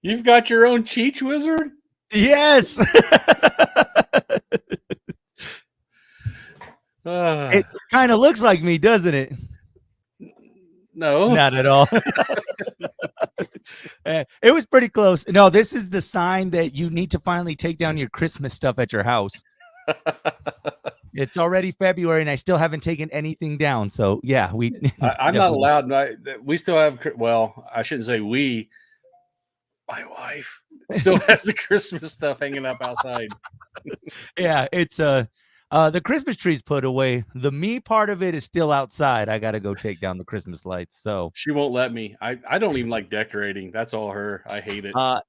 You've got your own Cheech wizard? Yes. It kind of looks like me, doesn't it? No. Not at all. It was pretty close. No, this is the sign that you need to finally take down your Christmas stuff at your house. It's already February, and I still haven't taken anything down. So, yeah, I'm not allowed. We still have, well, I shouldn't say we. My wife still has the Christmas stuff hanging up outside. Yeah, it's the Christmas tree's put away. The me part of it is still outside. I got to go take down the Christmas lights. So she won't let me. I don't even like decorating. That's all her. I hate it. I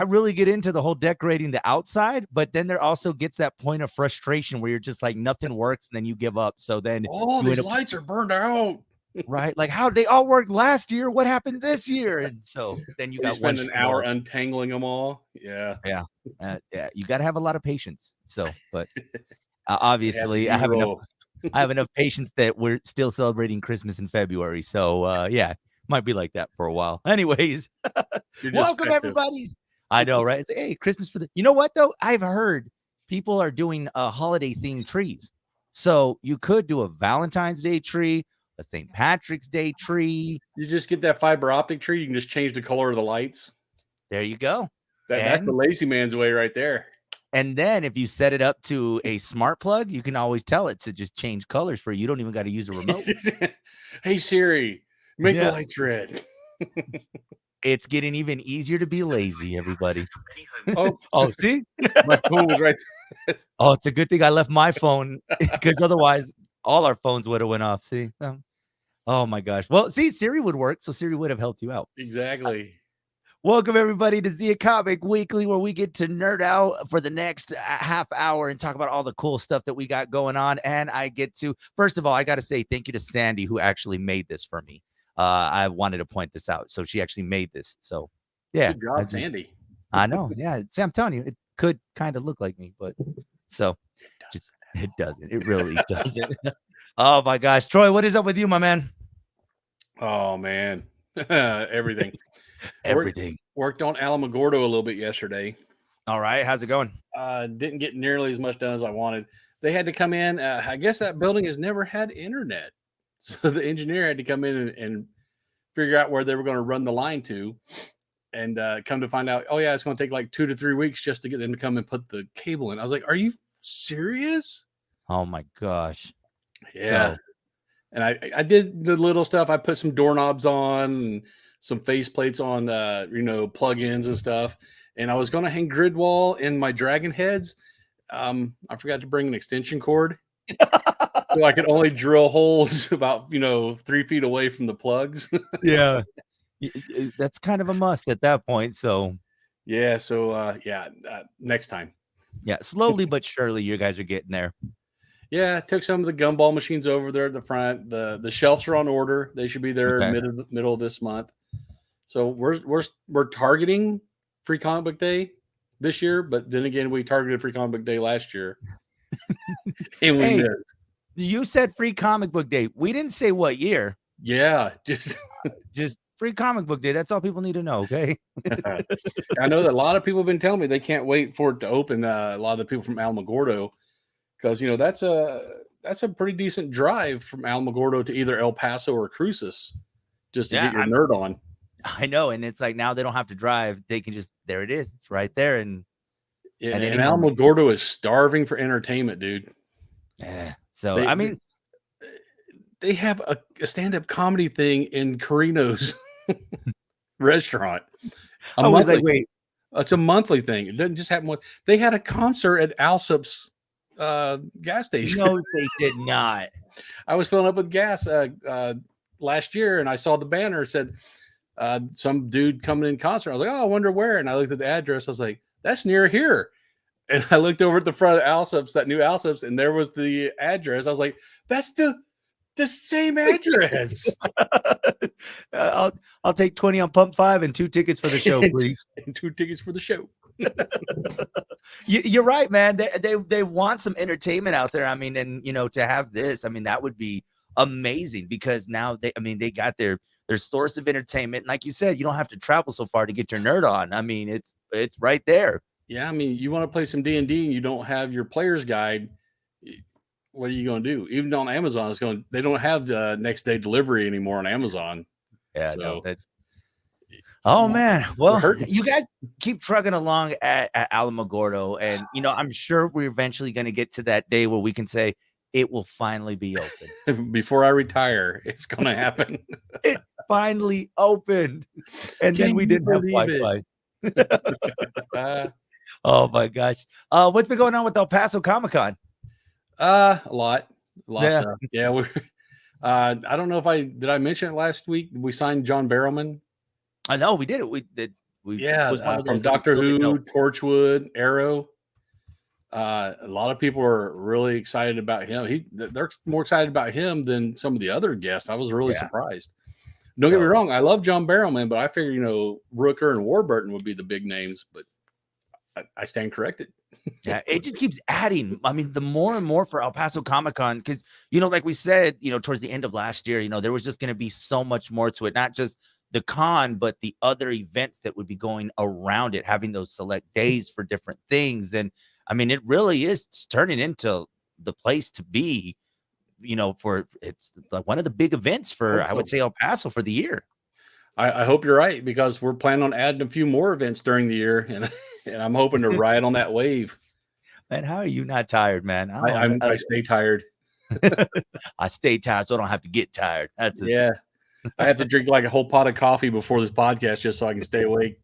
really get into the whole decorating the outside, but then there also gets that point of frustration where you're just like nothing works and then you give up. So then these lights are burned out. Right? Like how they all worked last year. What happened this year? And so then you got spend an hour untangling them all. Yeah. Yeah. You got to have a lot of patience. So, but obviously I have enough patience that we're still celebrating Christmas in February. So yeah, might be like that for a while. Anyways, welcome everybody. I know, right? It's, hey, Christmas for you know what though? I've heard people are doing holiday themed trees. So you could do a Valentine's Day tree, a St. Patrick's Day tree. You just get that fiber optic tree. You can just change the color of the lights. There you go. That's the lazy man's way right there. And then if you set it up to a smart plug, you can always tell it to just change colors for you. You don't even got to use a remote. Hey, Siri, make the lights red. It's getting even easier to be lazy, everybody. Oh, see? My phone was right there. Oh, it's a good thing I left my phone because otherwise all our phones would have went off. See? Oh, my gosh. Well, see, Siri would work, so Siri would have helped you out. Exactly. Welcome, everybody, to Zia Comic Weekly, where we get to nerd out for the next half hour and talk about all the cool stuff that we got going on. And I get to, first of all, I got to say thank you to Sandy, who actually made this for me. I wanted to point this out. So she actually made this. So, yeah. Good job, Sandy. I know. Yeah. See, I'm telling you, it could kind of look like me, but so it doesn't. It really doesn't. Oh, my gosh. Troy, what is up with you, my man? Oh, man. Everything. Everything. Worked on Alamogordo a little bit yesterday. All right. How's it going? Didn't get nearly as much done as I wanted. They had to come in. I guess that building has never had internet. So the engineer had to come in and figure out where they were going to run the line to. And come to find out, oh, yeah, it's going to take like 2 to 3 weeks just to get them to come and put the cable in. I was like, are you serious? Oh, my gosh. Yeah. So. And I did the little stuff. I put some doorknobs on and some face plates on, plug-ins and stuff. And I was going to hang grid wall in my dragon heads. I forgot to bring an extension cord. So I could only drill holes about, 3 feet away from the plugs. Yeah. That's kind of a must at that point. So, yeah. So, next time. Yeah. Slowly but surely, you guys are getting there. Yeah. Took some of the gumball machines over there at the front. The shelves are on order. They should be there middle of this month. So we're targeting Free Comic Book Day this year, but then again, we targeted Free Comic Book Day last year. And we missed. You said Free Comic Book Day. We didn't say what year. Yeah, just Free Comic Book Day. That's all people need to know, okay? I know that a lot of people have been telling me they can't wait for it to open. A lot of the people from Alamogordo, because that's a pretty decent drive from Alamogordo to either El Paso or Cruces, just to get your nerd on. I know, and it's like now they don't have to drive; they can just there it is, it's right there, and Alamogordo is starving for entertainment, dude. Yeah. So they have a stand-up comedy thing in Carino's restaurant. I was like, wait, it's a monthly thing. It doesn't just happen. They had a concert at Alsop's gas station. No, they did not. I was filling up with gas last year, and I saw the banner. It said some dude coming in concert. I was like, oh, I wonder where. And I looked at the address. I was like, that's near here. And I looked over at the front of Alsop's, that new Alsop's, and there was the address. I was like, that's the same address. I'll take 20 on Pump 5 and 2 tickets for the show, please. And 2 tickets for the show. You're right, man. They want some entertainment out there. I mean, and to have this, I mean, that would be amazing because now they got their their source of entertainment. And like you said, you don't have to travel so far to get your nerd on. I mean, it's right there. Yeah, I mean, you want to play some D&D and you don't have your player's guide, what are you going to do? Even on Amazon, they don't have the next day delivery anymore on Amazon. Yeah, no, So that. Oh well, man, we're well, hurting you guys keep trucking along at Alamogordo, and I'm sure we're eventually going to get to that day where we can say it will finally be open. before I retire. It's going to happen. It finally opened, and then Can we you didn't have believe it? Wi-Fi. Oh my gosh. What's been going on with El Paso Comic-Con? A lot of Yeah. stuff. Yeah, we're. I don't know if I mention it last week. We signed John Barrowman. I know we did it. We was one of From those that we Doctor still didn't know. Who, Torchwood, Arrow. A lot of people are really excited about him. They're more excited about him than some of the other guests. I was really Yeah. surprised. Don't get me wrong, I love John Barrowman, but I figured Rooker and Warburton would be the big names. But I stand corrected. Yeah, it just keeps adding. I mean, the more and more for El Paso Comic-Con, because like we said, towards the end of last year, there was just going to be so much more to it, not just the con, but the other events that would be going around it, having those select days for different things. And I mean, it really is turning into the place to be, for it's like one of the big events for, I would say, El Paso for the year. I hope you're right, because we're planning on adding a few more events during the year, and I'm hoping to ride on that wave. Man, how are you not tired, man? I stay tired. I stay tired, so I don't have to get tired. Yeah. I had to drink like a whole pot of coffee before this podcast just so I can stay awake.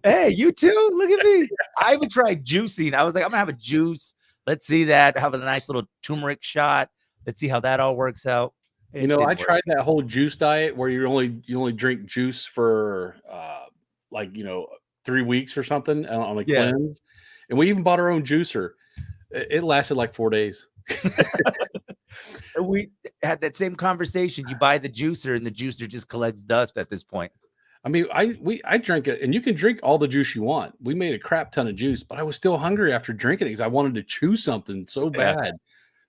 Hey, you too? Look at me. I even tried juicing. I was like, I'm gonna have a juice. Let's see that. Have a nice little turmeric shot. Let's see how that all works out. I tried that whole juice diet where you only drink juice for 3 weeks or something on a cleanse. And we even bought our own juicer. It lasted like 4 days. We had that same conversation. You buy the juicer and the juicer just collects dust at this point. I mean, I drink it, and you can drink all the juice you want. We made a crap ton of juice, but I was still hungry after drinking it because I wanted to chew something so bad.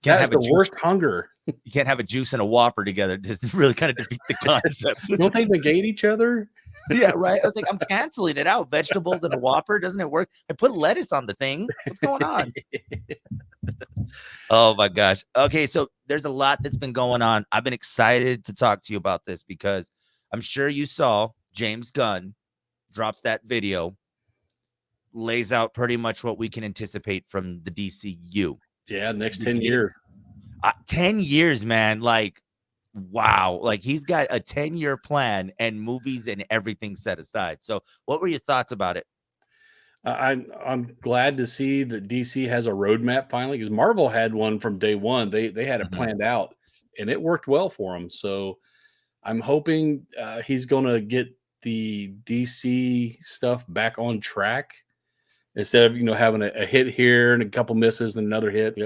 That's the worst hunger. You can't have a juice and a Whopper together. This really kind of defeat the concept. Don't they negate each other? Yeah, right. I was like, I'm canceling it out. Vegetables and a Whopper, doesn't it work? I put lettuce on the thing. What's going on? Oh my gosh. Okay, so there's a lot that's been going on. I've been excited to talk to you about this because I'm sure you saw James Gunn drops that video, lays out pretty much what we can anticipate from the DCU. Yeah, next 10 years. 10 years, man. Like, wow. Like, he's got a 10-year plan and movies and everything set aside. So what were your thoughts about it? I'm glad to see that DC has a roadmap finally, because Marvel had one from day one. They had it planned out, and it worked well for them. So I'm hoping he's going to get the DC stuff back on track instead of having a hit here and a couple misses and another hit.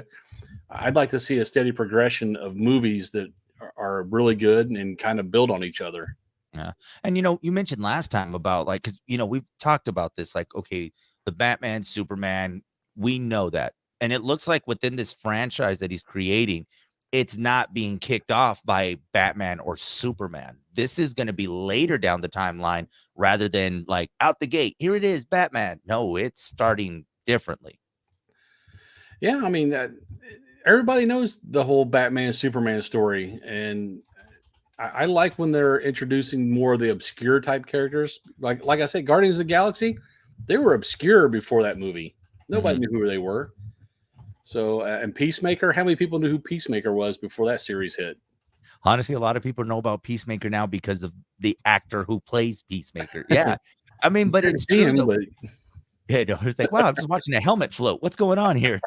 I'd like to see a steady progression of movies that are really good and kind of build on each other. Yeah. And, you mentioned last time about because, we've talked about this, like, okay, the Batman, Superman, we know that. And it looks like within this franchise that he's creating, it's not being kicked off by Batman or Superman. This is going to be later down the timeline rather than like out the gate. Here it is, Batman. No, it's starting differently. Yeah. I mean, everybody knows the whole Batman, Superman story. And I like when they're introducing more of the obscure type characters. Like I said, Guardians of the Galaxy, they were obscure before that movie. Nobody knew who they were. So, and Peacemaker, how many people knew who Peacemaker was before that series hit? Honestly, a lot of people know about Peacemaker now because of the actor who plays Peacemaker. Yeah. I mean, but it's true. Yeah, no, it's like, wow, I'm just watching a helmet float. What's going on here?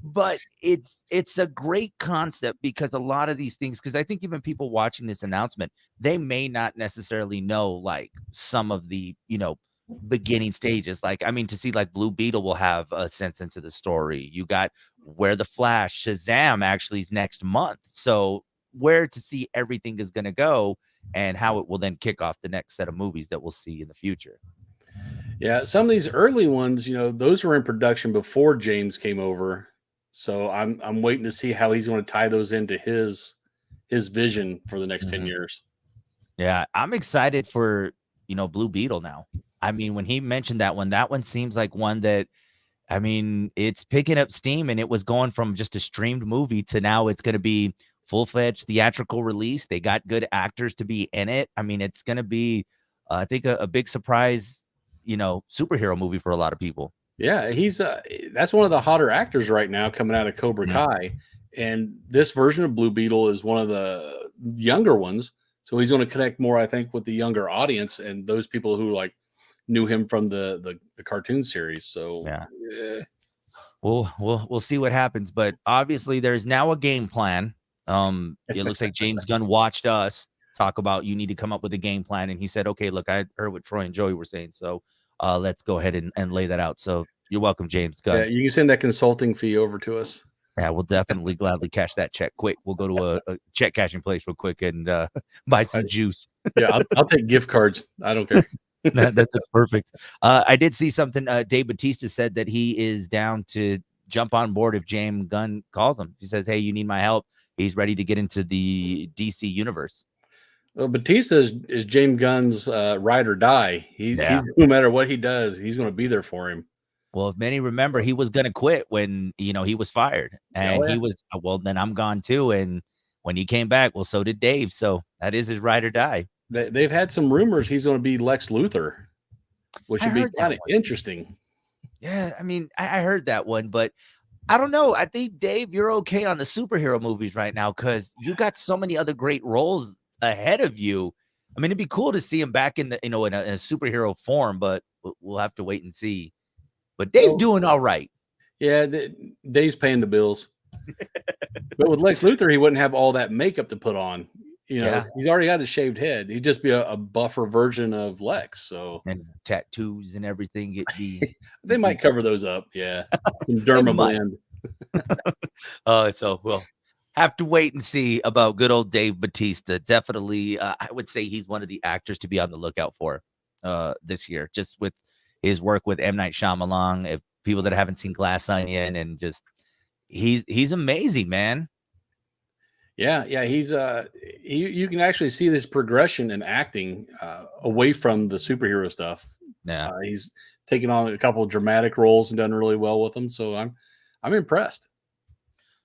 But it's a great concept because a lot of these things, because I think even people watching this announcement, they may not necessarily know like some of the, beginning stages. Like, I mean, to see like Blue Beetle will have a sense into the story. You got where the Flash, Shazam actually is next month. So where to see everything is going to go and how it will then kick off the next set of movies that we'll see in the future. Yeah, some of these early ones, those were in production before James came over. So I'm waiting to see how he's going to tie those into his vision for the next 10 years. Yeah, I'm excited for, Blue Beetle now. I mean, when he mentioned that one seems like one that, I mean, it's picking up steam, and it was going from just a streamed movie to now it's gonna be full-fledged theatrical release. They got good actors to be in it. I mean, it's gonna be, I think a big surprise, superhero movie for a lot of people. Yeah, he's that's one of the hotter actors right now coming out of Cobra Mhm. Kai, and this version of Blue Beetle is one of the younger ones. So he's going to connect more, I think, with the younger audience and those people who like knew him from the cartoon series. So Yeah. eh, We'll see what happens, but obviously there's now a game plan. It looks like James Gunn watched us talk about you need to come up with a game plan, and he said, "Okay, look, I heard what Troy and Joey were saying, so let's go ahead and lay that out." So you're welcome, James yeah, Gunn. you can send that consulting fee over to us. Yeah, we'll definitely gladly cash that check quick. We'll go to a check cashing place real quick and buy I, some juice. yeah, I'll take gift cards. I don't care. That's perfect. I did see something. Dave Bautista said that he is down to jump on board if James Gunn calls him. He says, "Hey, you need my help." He's ready to get into the DC universe. Well, Batista is James Gunn's ride or die. He's Yeah. no matter what he does, he's going to be there for him. Well, if many remember, he was going to quit when he was fired, Oh and yeah, he was well. Then I'm gone too. And when he came back, well, so did Dave. So that is his ride or die. they've had some rumors he's going to be Lex Luthor, which I would be heard that kind of one. interesting. Yeah, I mean, I heard that one, but I don't know. I think Dave, you're okay on the superhero movies right now because you got so many other great roles ahead of you. I mean, it'd be cool to see him back in the in a superhero form, but we'll have to wait and see. But Dave's Well, doing all right. yeah, Dave's paying the bills, but with Lex Luthor, he wouldn't have all that makeup to put on. Yeah, He's already got a shaved head. He'd just be a buffer version of Lex. So and tattoos and everything. It'd be, they it'd be might cover those up. Yeah, some they derma might. blend. So we'll have to wait and see about good old Dave Bautista. Definitely, I would say he's one of the actors to be on the lookout for this year, just with his work with M. Night Shyamalan. If people that haven't seen Glass Onion, and just he's amazing, man. Yeah, yeah, he's you can actually see this progression in acting away from the superhero stuff. Yeah. He's taken on a couple of dramatic roles and done really well with them. So I'm impressed.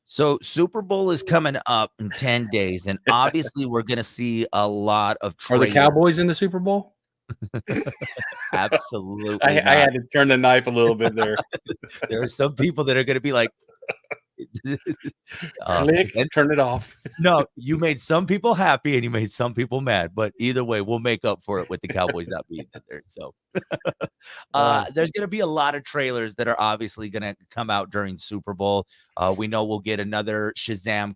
So Super Bowl is coming up in 10 days, and obviously we're gonna see a lot of Are the trailers. Cowboys in the Super Bowl? Absolutely I not. had to turn the knife a little bit there. There are some people that are gonna be like, Click, and turn it off. no, you made some people happy and you made some people mad, but either way, we'll make up for it with the Cowboys not being in there. So there's gonna be a lot of trailers that are obviously gonna come out during Super Bowl. We know we'll get another Shazam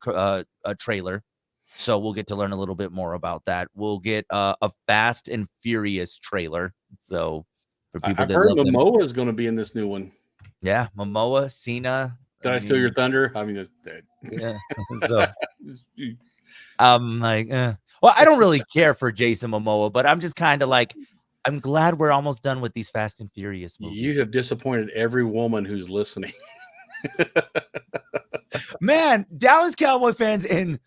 a trailer, so we'll get to learn a little bit more about that. We'll get a Fast and Furious trailer. So for people I've that heard love them, Momoa is going to be in this new one. yeah, Momoa, Cena. Did I I steal your mean, thunder? I mean, yeah. So I'm like, well, I don't really care for Jason Momoa, but I'm just kind of like, I'm glad we're almost done with these Fast and Furious you movies. have disappointed every woman who's listening. Man, Dallas Cowboy fans and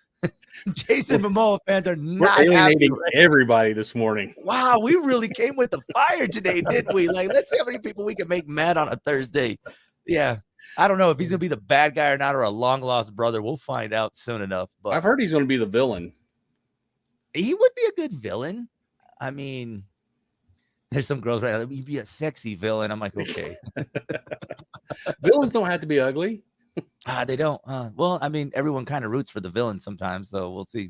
Jason Momoa fans are We're not happy. alienating everybody this morning. Wow, we really came with the fire today, didn't we? Like, let's see how many people we can make mad on a Thursday. Yeah. I don't know if he's gonna be the bad guy or not, or a long lost brother. We'll find out soon enough. But I've heard he's going to be the villain. he would be a good villain. I mean, there's some girls right now. He'd be a sexy villain. I'm like, okay. Villains don't have to be ugly. They don't. Well, I mean, everyone kind of roots for the villain sometimes, so we'll see.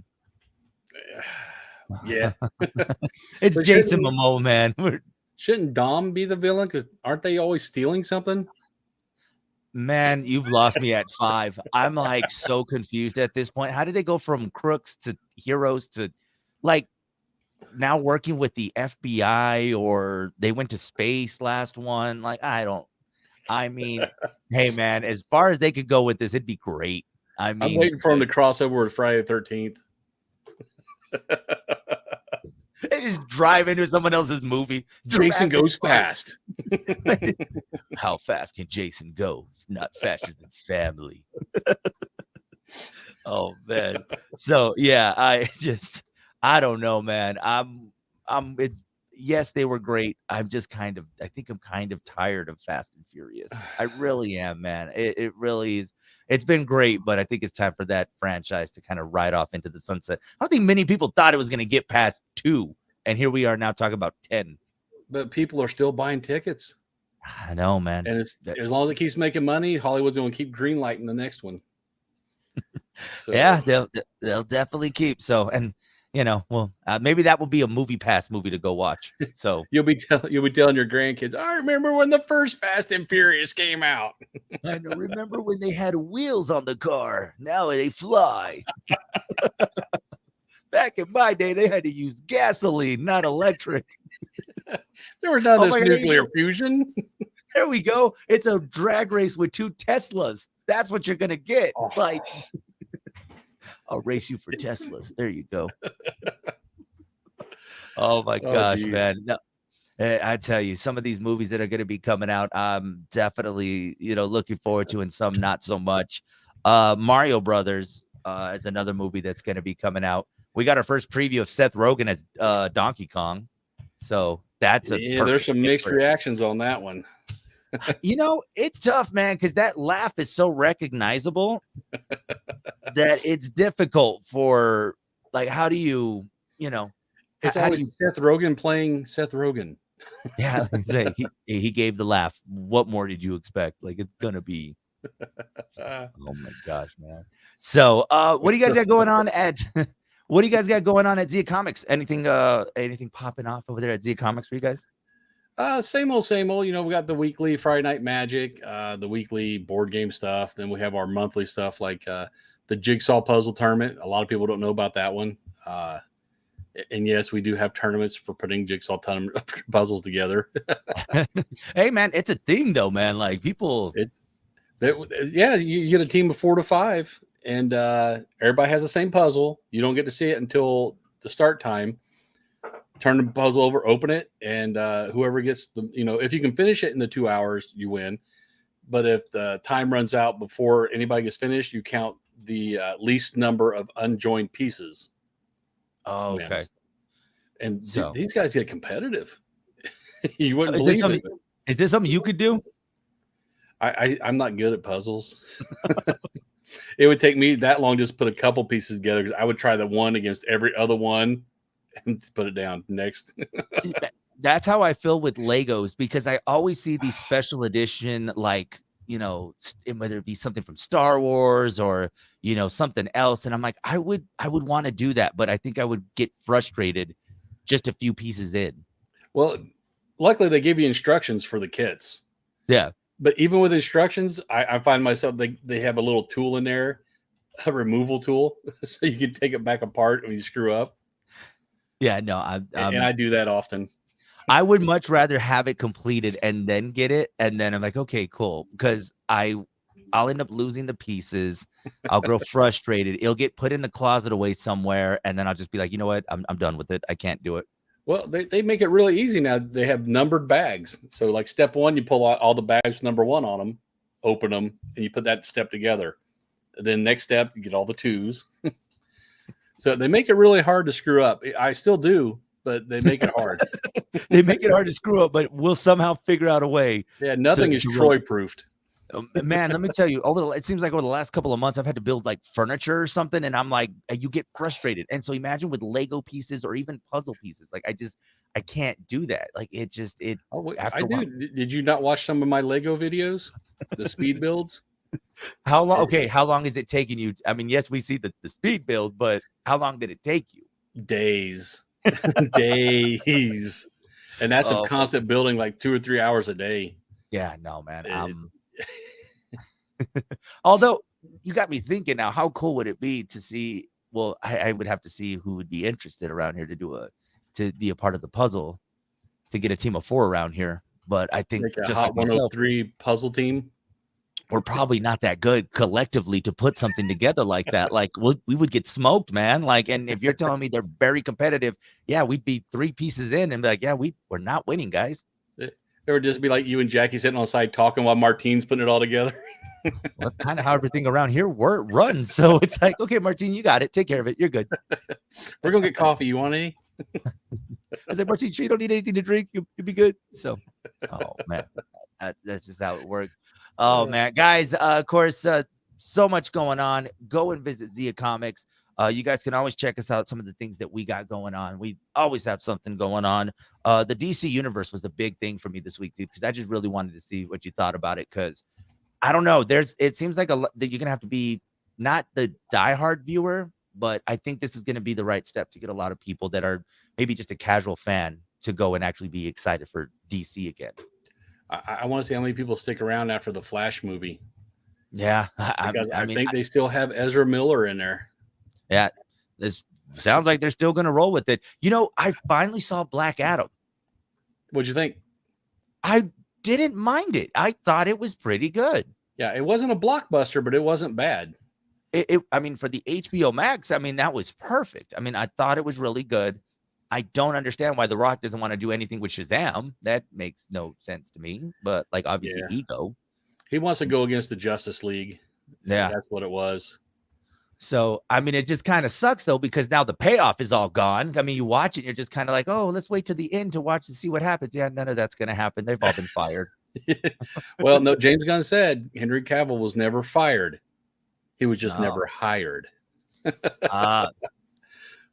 Yeah. It's But Jason Momoa, man. Shouldn't Dom be the villain? Because aren't they always stealing something? Man, you've lost me at 5. I'm like so confused at this point. How did they go from crooks to heroes to like now working with the FBI, or they went to space last one? Like, I mean, hey man, as far as they could go with this, it'd be great. I I'm mean, waiting for him to cross over with Friday the 13th. they just drive into someone else's movie. Jason Jurassic goes Park. fast. How fast can Jason go? Not faster than family. Oh man. So yeah, I don't know, man. It's yes, they were great. I think I'm kind of tired of Fast and Furious. I really am, man. It really is. It's been great, but I think it's time for that franchise to kind of ride off into the sunset. I don't think many people thought it was going to get past 2, and here we are now talking about 10. But people are still buying tickets. I know, man. And it's as long as it keeps making money, Hollywood's going to keep greenlighting the next one. So yeah, they'll definitely keep. So, and maybe that will be a movie pass movie to go watch. So you'll be telling your grandkids, I remember when the first Fast and Furious came out. I know, remember when they had wheels on the car? Now they fly. Back in my day, they had to use gasoline, not electric. There was none of this nuclear fusion. There we go. It's a drag race with 2 Teslas. That's what you're gonna get. Oh. Like, I'll race you for Teslas. There you go. Oh my gosh, man. No, I tell you, some of these movies that are going to be coming out, I'm definitely, looking forward to, and some not so much. Mario Brothers is another movie that's going to be coming out. We got our first preview of Seth Rogen as Donkey Kong. So that's there's some mixed reactions on that one. It's tough, man, because that laugh is so recognizable that it's difficult for, like, how do you, it's always Seth Rogen playing Seth Rogen. Yeah, he gave the laugh. What more did you expect? Like, it's gonna be. Oh my gosh, man. So, what do you guys got going on at? What do you guys got going on at Zia Comics? Anything popping off over there at Zia Comics for you guys? Same old. We got the weekly Friday Night Magic, the weekly board game stuff. Then we have our monthly stuff like the Jigsaw Puzzle Tournament. A lot of people don't know about that one. And yes, we do have tournaments for putting jigsaw puzzles together. Hey, man, it's a thing though, man. Like, people, you get a team of 4 to 5, and everybody has the same puzzle. You don't get to see it until the start time. Turn the puzzle over, open it, and whoever gets if you can finish it in the 2 hours, you win. But if the time runs out before anybody gets finished, you count the least number of unjoined pieces. Oh, okay. And these guys get competitive. You wouldn't believe it. Is this something you could do? I'm not good at puzzles. It would take me that long just to put a couple pieces together, because I would try the one against every other one and put it down next. That's how I feel with Legos, because I always see these special edition, like, whether it be something from Star Wars or, something else. And I'm like, I would want to do that, but I think I would get frustrated just a few pieces in. Well, luckily they give you instructions for the kits. Yeah. But even with instructions, I find myself, they have a little tool in there, a removal tool, so you can take it back apart when you screw up. Yeah, no, and I do that often. I would much rather have it completed and then get it. And then I'm like, okay, cool. Because I'll end up losing the pieces. I'll grow frustrated. It'll get put in the closet away somewhere. And then I'll just be like, you know what? I'm done with it. I can't do it. Well, they make it really easy now. They have numbered bags. So like step 1, you pull out all the bags with number 1 on them, open them, and you put that step together. And then next step, you get all the 2s. So they make it really hard to screw up. I still do, but they make it hard. They make it hard to screw up, but we'll somehow figure out a way. Yeah, nothing is Troy-proofed. Man, let me tell you, it seems like over the last couple of months, I've had to build like furniture or something, and I'm like, you get frustrated. And so imagine with Lego pieces or even puzzle pieces. Like, I can't do that. Like, I do. Did you not watch some of my Lego videos? The speed builds? How long? Okay, how long is it taking you? I mean, yes, we see the speed build, but how long did it take you? Days. Days. And that's a constant building, like 2 or 3 hours a day. Yeah, no, man. Although you got me thinking now, how cool would it be to see? Well, I would have to see who would be interested around here to be a part of the puzzle, to get a team of 4 around here. But I think like just like 103 puzzle team, we're probably not that good collectively to put something together like that. Like, we would get smoked, man. Like, and if you're telling me they're very competitive, yeah, we'd be 3 pieces in and be like, yeah, we're not winning, guys. It would just be like you and Jackie sitting on the side talking while Martine's putting it all together. Well, that's kind of how everything around here runs. So it's like, okay, Martine, you got it. Take care of it. You're good. We're gonna get coffee. You want any? I was like, Martine, sure you don't need anything to drink. You'll be good. So, oh man, that's just how it works. Oh man, guys, of course, so much going on. Go and visit Zia Comics. You guys can always check us out. Some of the things that we got going on. We always have something going on. The DC universe was a big thing for me this week, dude, because I just really wanted to see what you thought about it. Because I don't know, it seems like that you're gonna have to be not the diehard viewer, but I think this is gonna be the right step to get a lot of people that are maybe just a casual fan to go and actually be excited for DC again. I want to see how many people stick around after the Flash movie. Yeah, because I think they still have Ezra Miller in there. Yeah, this sounds like they're still going to roll with it. You know, I finally saw Black Adam. What'd you think? I didn't mind it. I thought it was pretty good. Yeah, it wasn't a blockbuster, but it wasn't bad. I mean, for the HBO Max, I mean, that was perfect. I mean, I thought it was really good. I don't understand why The Rock doesn't want to do anything with Shazam. That makes no sense to me. But like, obviously, ego. He wants to go against the Justice League. Yeah, that's what it was. So, I mean, it just kind of sucks, though, because now the payoff is all gone. I mean, you watch it, you're just kind of like, oh, let's wait to the end to watch and see what happens. Yeah, none of that's going to happen. They've all been fired. Well, no, James Gunn said Henry Cavill was never fired. He was just never hired.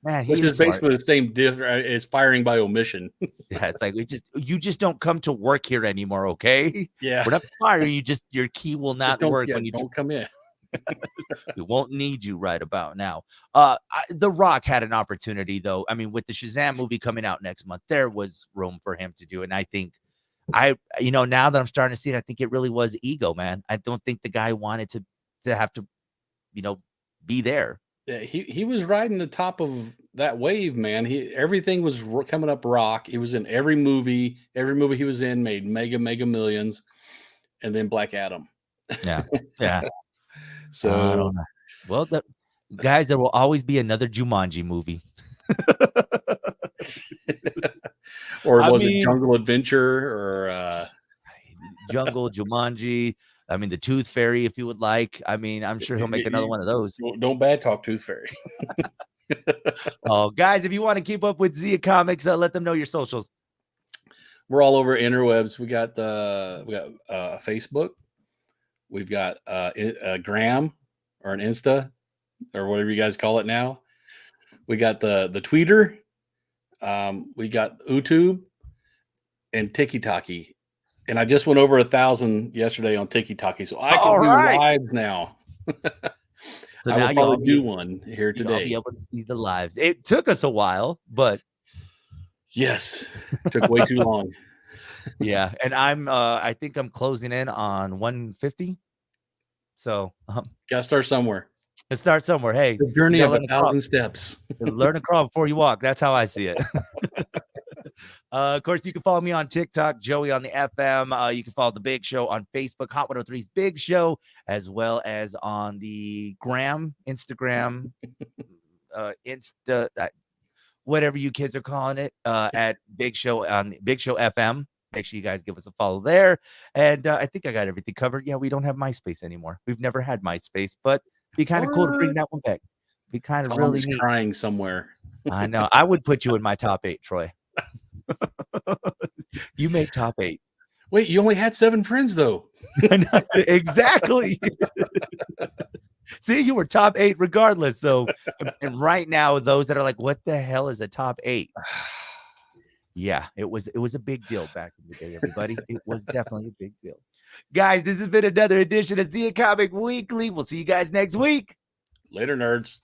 Man, which is basically the same difference as firing by omission. Yeah, it's like you just don't come to work here anymore, okay? Yeah, we're not firing you. Just your key will not work when you don't come in. We won't need you right about now. The Rock had an opportunity, though. I mean, with the Shazam movie coming out next month, there was room for him to do it. And I think now that I'm starting to see it, I think it really was ego, man. I don't think the guy wanted to have to, be there. Yeah, he was riding the top of that wave, man. Everything was coming up rock. He was in every movie. Every movie he was in made mega millions, and then Black Adam. Yeah. So I don't know. Well, guys, there will always be another Jumanji movie. Or was it Jungle Adventure or Jungle Jumanji? I mean, the Tooth Fairy, if you would like. I mean, I'm sure he'll make another one of those. Don't bad talk Tooth Fairy. Oh, guys, if you want to keep up with Zia Comics, let them know your socials. We're all over interwebs. We got Facebook. We've got a Gram or an Insta or whatever you guys call it now. We got the Tweeter. We got YouTube and TikTok. And I just went over 1,000 yesterday on TikTok, so I can do lives now. So I will probably do one here today. I'll be able to see the lives. It took us a while, but yes, it took way too long. Yeah, and I think I'm closing in on 150. So gotta start somewhere. Let's start somewhere. Hey, the journey of 1,000 steps. Learn to crawl before you walk. That's how I see it. Of course, you can follow me on TikTok, Joey on the FM. You can follow the Big Show on Facebook, Hot 103's Big Show, as well as on the Instagram, Insta, whatever you kids are calling it, at Big Show on Big Show FM. Make sure you guys give us a follow there. And I think I got everything covered. Yeah, we don't have MySpace anymore. We've never had MySpace, but it'd be kind of cool to bring that one back. Be kind of really neat. Crying somewhere. I know. I would put you in my top 8, Troy. You make top 8. Wait, you only had 7 friends though. Exactly. See, you were top 8 regardless. So, and right now, those that are like, what the hell is a top 8? Yeah, it was a big deal back in the day, everybody. It was definitely a big deal. Guys, this has been another edition of Zia Comic Weekly. We'll see you guys next week. Later, nerds.